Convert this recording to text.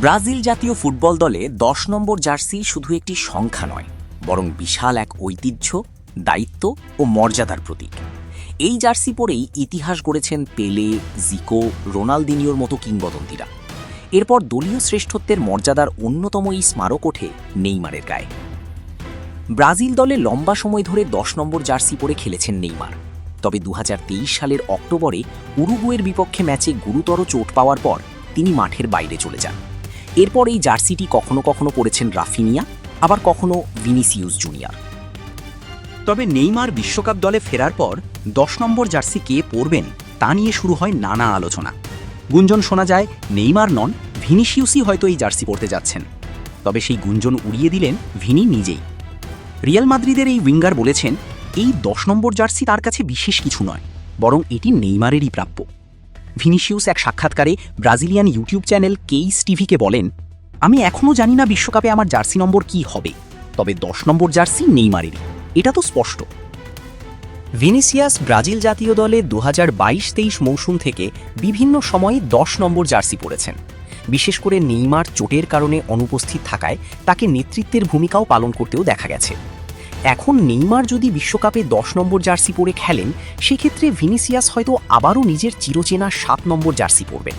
Brazil জাতীয় football দলে ১০ নম্বর jersey শুধু একটি সংখ্যা নয়, বরং বিশাল এক ঐতিহ্য, দায়িত্ব ও মর্যাদার প্রতীক। এই জার্সি পরেই ইতিহাস গড়েছেন পেলে, জিকো, রোনালদিনিওর মতো কিংবদন্তিরা। এরপর দলীয় শ্রেষ্ঠত্বের মর্যাদার অন্যতম এই স্মারক ওঠে নেইমারের গায়ে। ব্রাজিল দলে লম্বা সময় ধরে ১০ নম্বর জার্সি পরে খেলেছেন নেইমার। তবে ২০২৩ সালের অক্টোবরে উরুগুয়ের বিপক্ষে ম্যাচে গুরুতর চোট পাওয়ার পর তিনি মাঠের বাইরে চলে যান। এরপর এই জার্সিটি কখনো কখনো পরেছেন রাফিনিয়া, আবার কখনো ভিনিসিয়াস জুনিয়র। তবে নেইমার বিশ্বকাপ দলে ফেরার পর ১০ নম্বর জার্সি কে পরবেন তা নিয়ে শুরু হয় নানা আলোচনা। গুঞ্জন শোনা যায় নেইমার নন, ভিনিসিয়াসই হয়তো এই জার্সি পরতে যাচ্ছেন। তবে সেই গুঞ্জন উড়িয়ে দিলেন ভিনি নিজেই। রিয়াল মাদ্রিদের এই উইঙ্গার বলেছেন, এই ১০ নম্বর জার্সি তার কাছে বিশেষ কিছু নয়, বরং এটি নেইমারেরই প্রাপ্য। ভিনিসিয়াস এক সাক্ষাৎকারে ব্রাজিলিয়ান ইউটিউব চ্যানেল কেইস টিভিকে বলেন, আমি এখনও জানি না বিশ্বকাপে আমার জার্সি নম্বর কি হবে, তবে ১০ নম্বর জার্সি নেইমারেরই, এটা তো স্পষ্ট। ভিনিসিয়াস ব্রাজিল জাতীয় দলে ২০২২-২৩ মৌসুম থেকে বিভিন্ন সময়ে ১০ নম্বর জার্সি পরেছেন। বিশেষ করে নেইমার চোটের কারণে অনুপস্থিত থাকায় তাকে নেতৃত্বের ভূমিকাও পালন করতেও দেখা গেছে। এখন নেইমার যদি বিশ্বকাপে ১০ নম্বর জার্সি পরে খেলেন, সেক্ষেত্রে ভিনিসিয়াস হয়তো আবারও নিজের চিরচেনা ৭ নম্বর জার্সি পরবেন।